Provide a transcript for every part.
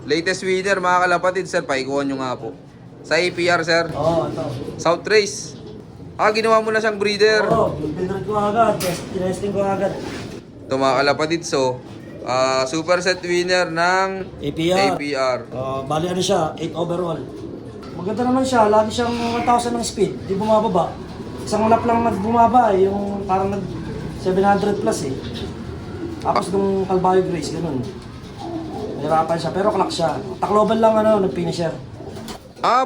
Latest winner mga kalapatid, sir. Paikuhan nyo nga po. Sa APR, sir. Oo, ito. South Race. Ginawa mo na siyang breeder. Oo, pinrint ko agad. Tinesting ko agad. Ito mga kalapatid, so, super set winner ng APR. Bali ano siya, 8 overall. Maganda naman siya, lagi siyang 1,000 ng speed, di bumababa. Isang lap lang bumaba, yung parang nag 700 plus eh. Tapos nung Calvario Grace, ganun. Nahirapan siya, pero clock siya. Tacloban lang nag-finisher.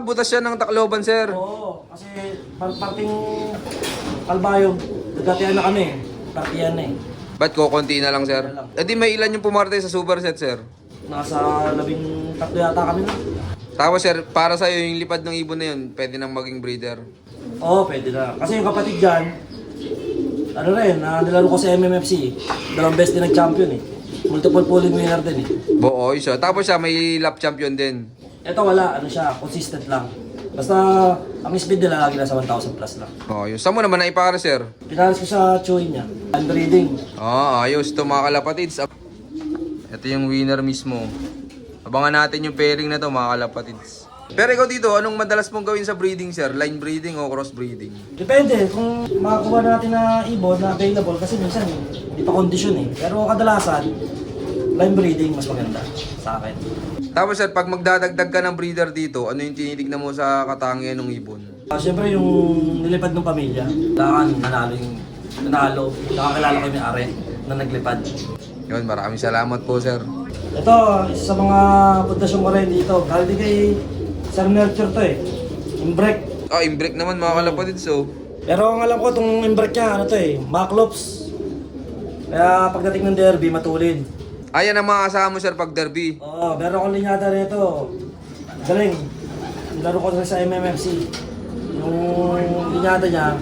Butas siya ng Tacloban, sir. Oo, kasi parting Calvario, nagkatian na kami. Partiyan na eh. Ba't kukunti na lang, sir? Di may ilan yung pumarte sa super set, sir? Nasa 13 yata kami na. Tapos, sir, para sa'yo yung lipad ng ibon na yun, pwede nang maging breeder. Oo, pwede na. Kasi yung kapatid dyan, nilaro ko sa MMFC. Dalawang best din nag-champion eh. Multiple pulling winner din eh. Buoy siya. Tapos siya may lap champion din. Ito wala, consistent lang. Basta, ang speed nila lagi nasa 1,000 plus lang. Yun. Saan mo naman naipara, sir? Pinalis ko sa chewing niya. Hand breeding. Ayos. Ito mga kalapatids. Ito yung winner mismo. Abangan natin yung pairing na to mga kalapatids. Pero ikaw dito, anong madalas mong gawin sa breeding, sir? Line breeding o cross breeding? Depende kung makakuha natin na ibon na available kasi minsan hindi pa kondisyon eh. Pero kadalasan, line breeding mas maganda sa akin. Tapos sir, pag magdadagdag ka ng breeder dito, ano yung tinitignan mo sa katangian ng ibon? Siyempre yung nilipad ng pamilya, nanalo, nakakilala ko yung may-ari na naglipad. Yun, maraming salamat po, sir. Ito, isa sa mga pundasyon ko rin dito. Galing kay Sir Nurture to eh. Imbrek. Imbrek naman mga kalapatids, so. Pero ang alam ko itong imbrek niya, Maclops. Kaya pagdating ng derby, matulid. Yan ang mga kasama mo, sir, pag derby. Oo, meron akong linyada rito. Galing. Nilaro ko sa MMFC. Yung linyada niya,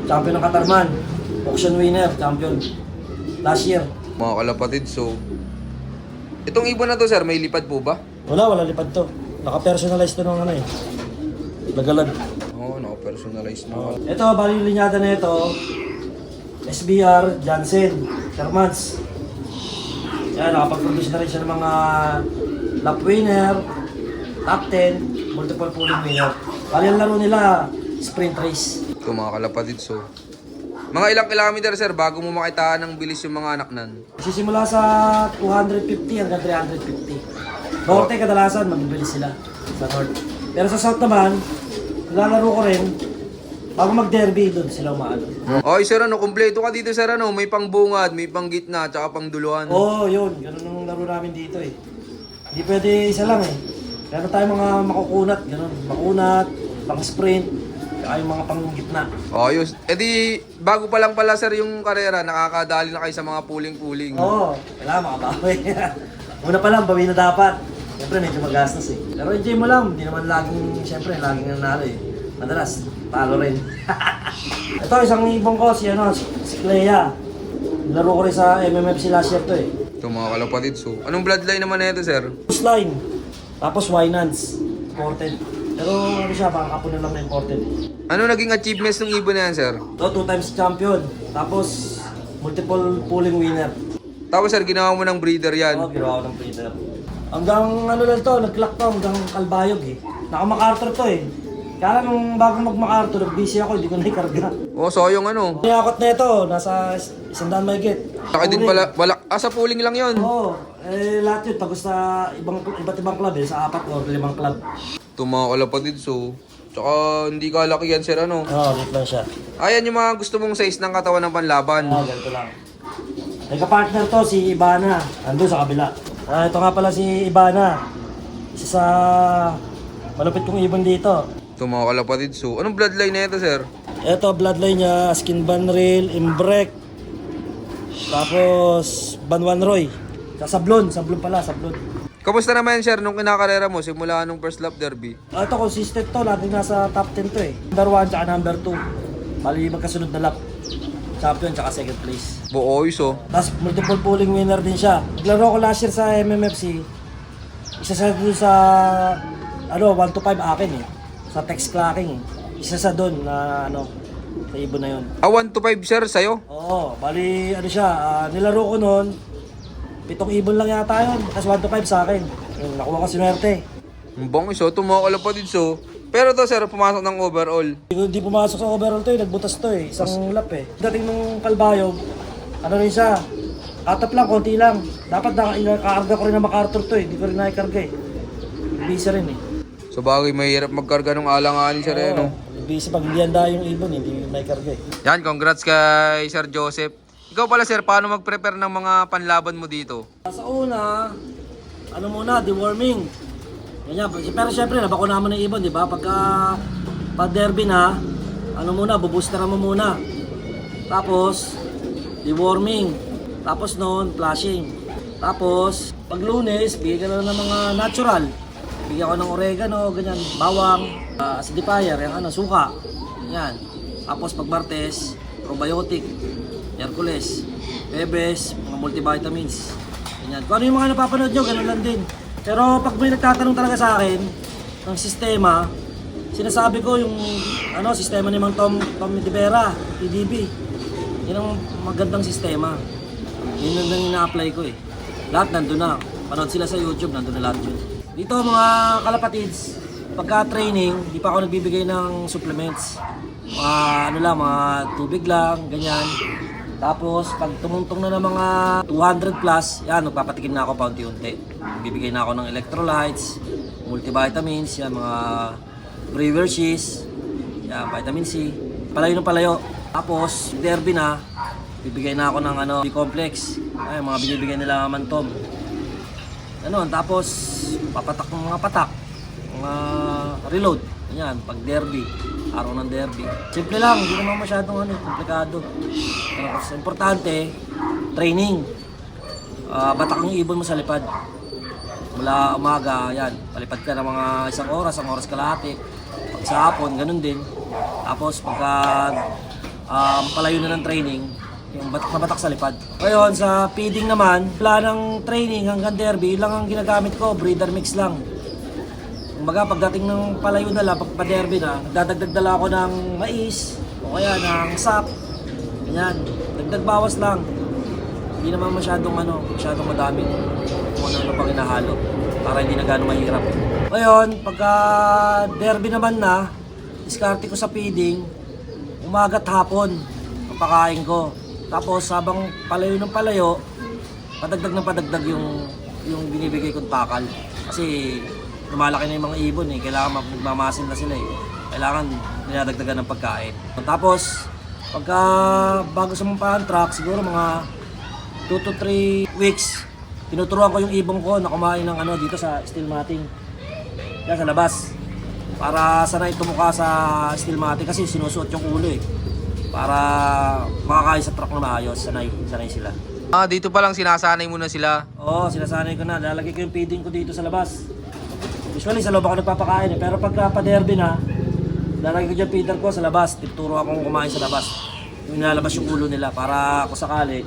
champion ng Katarman. Auction winner, champion. Last year. Mga kalapatids, so. Itong ibon na to, sir, may lipad po ba? Wala lipad to. Naka-personalize to ng Lagalag. Naka-personalized mo. Ito, bali yung linyada na ito. SBR, Jansen, Shermans. Yan, nakapag-produce na rin siya ng mga lap winner, top 10, multiple pulling winner. Bali ang laro nila, sprint race. Ito mga kalapatids, so. Mga ilang kilometer, sir, bago mo makitaan ng bilis yung mga anak nan? Sisimula sa 250 hanggang 350. Norte kadalasan, mabibilis sila sa north. Pero sa south naman, lalaro ko rin, bago mag-derby, doon sila umaano. Sir, kumpleto ka dito, sir, may pangbungad, may panggitna, tsaka pangduluan. Yun. Ganun ang laro namin dito eh. Hindi pwede isa lang eh. Meron tayong mga makukunat, ganun. Makunat, pang-sprint, tsaka yung mga panggitna. Ayos. Di, bago pa lang pala, sir, yung karera, nakakadali na kayo sa mga puling-puling. Kailangan makabawi. Una pa lang, bawi na dapat. Siyempre, medyo magastos eh. Pero enjoy mo lang. Hindi naman laging nanalo eh. Madalas, talo rin. Ito, isang ibon ko, si Clea. Laro ko rin sa MMFC last year to eh. Ito mga kalapatid, so. Anong bloodline naman na ito, sir? First line. Tapos Winans. Imported. Pero baka kapunan lang na imported. Ano naging achievements ng ibon na yan, sir? Ito, 2 times champion. Tapos, multiple pulling winner. Tapos, sir, ginawa mo ng breeder yan. Ginawa ko ng breeder. Hanggang lang to, nag-clock to, hanggang Kalbayog eh. Naka-MacArthur to eh. Kaya nung bago mag-MacArthur, nag-busy ako, hindi ko naikarga. Sayang Niyakot na ito, nasa 100 mahigit. Laki din pala, sa pooling lang yun. Lahat yun, pagos sa iba't ibang club eh, sa 4 o 5 club. Ito mga kalapatid, so. Tsaka hindi kalaki yan, sir, Rate lang siya. Ayan yung mga gusto mong size ng katawan ng panlaban. Ganito lang. May kapartner to, si Ibana. Ando sa kabila. Ito nga pala si Ibana. Isa sa malupit kong ibon dito. Ito mga kalapatid, so. Anong bloodline na ito, sir? Ito, bloodline niya, Skin Banril, Imbrek. Tapos, Banwan Roy. Sablon pala, Sablon. Kamusta naman, sir, nung kinakarera mo, simula nung first lap derby? Ito, consistent to. Laging nasa top 10 to eh. Number 1 tsaka number 2. Bali, magkasunod na lap. Champion tsaka second place. Buoy, so. Tapos multiple pulling winner din siya. Naglaro ko last year sa MMFC. Isa sa doon sa 1 to 5 akin eh. Sa text clocking eh. Isa sa doon na sa ibon na yun. 1 to 5, sir, sa'yo? Bali siya, nilaro ko noon. 7 ibon lang yata yun. Tapos 1 to 5 sa akin. Nakuha ka sinwerte. Ang bangis oh, ito mga kalapatids oh. Pero to sir, pumasok ng overall. Hindi pumasok sa overall to nagbutas to isang lap Dating nung kalbayog, ano rin siya, atap lang, konti lang. Dapat nakakarga ko rin na MacArthur to hindi ko rin nakakarga Busy rin So bagay, mahirap magkarga ng alanganin sir eh, no? Busy pag hindi handa yung ibon, hindi may karga Yan, congrats kay Sir Joseph. Ikaw pala sir, paano mag-prepare ng mga panlaban mo dito? Sa una, ano muna, deworming. Ganyan, pero syempre, nabakuna mo ng ibon, di ba? Pag derby na, ano muna, bubooster mo muna. Tapos, deworming. Tapos noon, flushing. Tapos, pag Lunes, bigyan ka na ng mga natural. Bigyan ko ng oregano, ganyan, bawang, acidifier, yung suka. Yan. Tapos pag Martes, probiotic. Hercules, Bebes, mga multivitamins. Ganyan. Kung ano yung mga napapanood nyo, ganun lang din. Pero pag may nagtatanong talaga sa akin ng sistema, sinasabi ko yung sistema ni Mang Tom Medivera, PDB. Yun ang magandang sistema. Yun lang ina-apply ko Lahat nandun na. Panood sila sa YouTube, nandun na lahat yun. Dito mga kalapatids, pagka-training, di pa ako nagbibigay ng supplements. Mga tubig lang, ganyan. Tapos, pag tumuntong na ng mga 200 plus, yan, magpapatikim na ako paunti-unti. Bibigay na ako ng electrolytes, multivitamins, yan, mga brewer cheese, yan, vitamin C, palayo ng palayo. Tapos, derby na, bibigay na ako ng B-complex, ay, mga binibigay nila Mantom. Ganon, tapos, papatak ng mga patak, mga reload, yan, pag derby. Araw ng derby. Simple lang, hindi naman masyadong komplikado. Importante, training. Batak yung ibon mo sa lipad. Mula umaga, yan, palipad ka ng mga isang oras kalahati. Pag sa hapon, ganun din. Tapos pagka palayo na ng training, yung batak na batak sa lipad. Ngayon, sa feeding naman, wala ng training hanggang derby, lang ang ginagamit ko, breeder mix lang. Kumbaga, pagdating ng palayo na lang, pag pa-derby na, nagdadagdag dala ako ng mais, o kaya ng sap. Ganyan, dagdag bawas lang. Hindi naman masyadong madaming kung ano pang inahalo, para hindi na gano'ng mahirap. Ngayon, pagka derby naman na, diskarte ko sa feeding, umaga at hapon, ang pakain ko. Tapos, habang palayo ng palayo, padagdag yung binibigay kong pakal. Kasi, lumalaki na yung mga ibon kailangan magmamasin na sila Kailangan dinadagdagan ng pagkain. Tapos, pagka bago sa mga track, siguro mga 2 to 3 weeks, tinuturuan ko yung ibon ko na kumain ng dito sa steel matting. Yan sa labas. Para sanay tumuka sa steel matting kasi sinusuot yung ulo Para makakain sa truck na maayos, sanay sila. Dito pa lang sinasanay mo na sila? Oo, sinasanay ko na. Lalagay ko yung feeding ko dito sa labas. Usually sa loob ako nagpapakain pero pagka pa-derby na, lalagay ko dyan feeder ko sa labas, tituro akong kumain sa labas. Yung nilalabas yung ulo nila para kung sakali,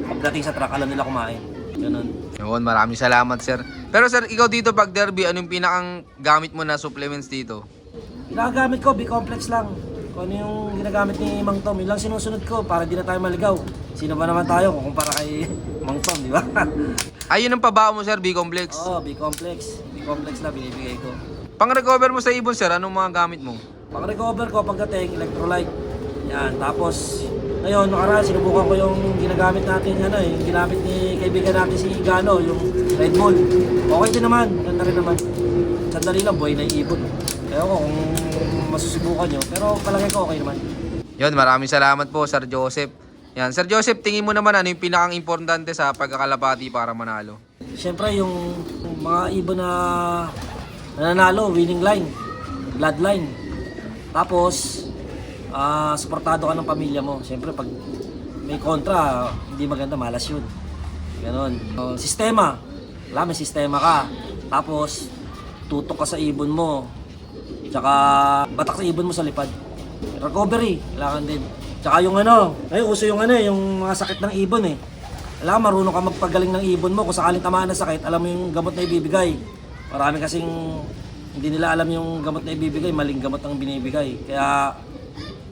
pagdating sa truck, alam nila kumain. Ganun. Yun, maraming salamat sir. Pero sir, ikaw dito pag derby, ano yung pinakang gamit mo na supplements dito? Ginagamit ko, B-complex lang. Kung ano yung ginagamit ni Mang Tom, yun lang sinusunod ko para di na tayo maligaw. Sino ba naman tayo kung kumpara kay Mang Tom, di ba? Ayun ang pabao mo sir, B-complex? Oo, B-complex. B-complex na binibigay ko. Pang-recover mo sa ibon sir, anong mga gamit mo? Pang-recover ko pagdating, electrolyte. Yan, tapos ngayon, nakaraan, sinubukan ko yung ginagamit natin, yung ginamit ni kaibigan natin si Igano, yung Red Bull. Okay din naman, ganda rin naman. Sandali lang, buhay na yung ibon. Kaya ko kung masusubukan nyo, pero palagay ko okay naman. Yun, maraming salamat po Sir Joseph. Yan, Sir Joseph, tingin mo naman ano yung pinakang importante sa pagkakalapati para manalo? Siyempre, yung mga ibon na nananalo, winning line, bloodline. Tapos, suportado ka ng pamilya mo. Siyempre, pag may kontra, hindi maganda, malas yun. Ganon. Sistema. May sistema ka. Tapos, tutok ka sa ibon mo. Tsaka, batak sa ibon mo sa lipad. Recovery, kailangan din. Tsaka yung ngayon uso yung yung mga sakit ng ibon Kailangan marunong ka magpagaling ng ibon mo. Kung sakaling tamaan ng sakit, alam mo yung gamot na ibibigay. Marami kasing hindi nila alam yung gamot na ibibigay, maling gamot ang binibigay. Kaya,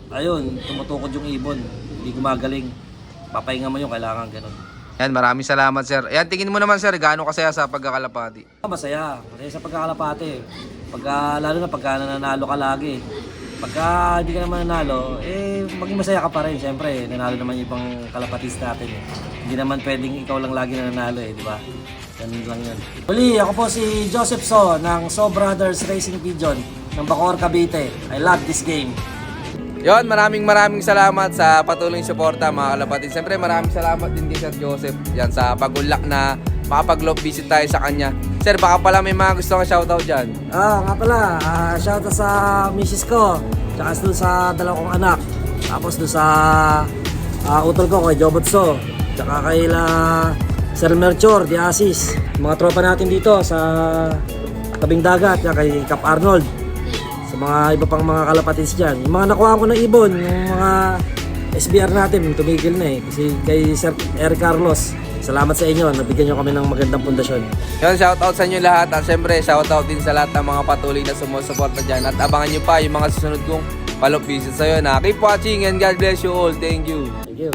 ayun, tumutukod yung ibon. Hindi gumagaling. Papahinga mo yung kailangan ganun. Yan, maraming salamat sir. Yan, tingin mo naman sir, gaano kasaya sa pagkakalapati? Masaya. Masaya sa pagkakalapate. Lalo na pagka nananalo ka lagi. Pagka hindi ka naman nanalo, maging masaya ka pa rin. Siyempre, nanalo naman yung ibang kalapatis natin. Hindi naman pwedeng ikaw lang lagi nanalo di ba? Ganun lang yun. Muli, ako po si Joseph So ng So Brothers Racing Pigeon ng Bacoor, Cavite. I love this game. Yon, maraming salamat sa patuloy suporta mga kalapatid. Siyempre maraming salamat din kay Sir Joseph yan sa pag-unlock na makapag-love visit tayo sa kanya. Sir, baka pala may mga gusto kang shoutout dyan. Nga pala, shoutout sa misis ko, tsaka doon sa dalawang kong anak. Tapos doon sa utol ko kay Jobotso, tsaka kay Sir Melchor, Di Asis. Mga tropa natin dito sa tabing dagat, tsaka kay Cap Arnold. Sa mga iba pang mga kalapatins dyan. Yung mga nakuha ko ng ibon, yung mga SBR natin, tumigil na kasi kay Sir Eric Carlos, salamat sa inyo, nabigyan nyo kami ng magandang pundasyon. Yun, shoutout sa inyo lahat. At syempre, shoutout din sa lahat ng mga patuloy na sumusuporta dyan. At abangan nyo pa yung mga susunod kong follow-up visit sa'yo na keep watching and God bless you all. Thank you. Thank you.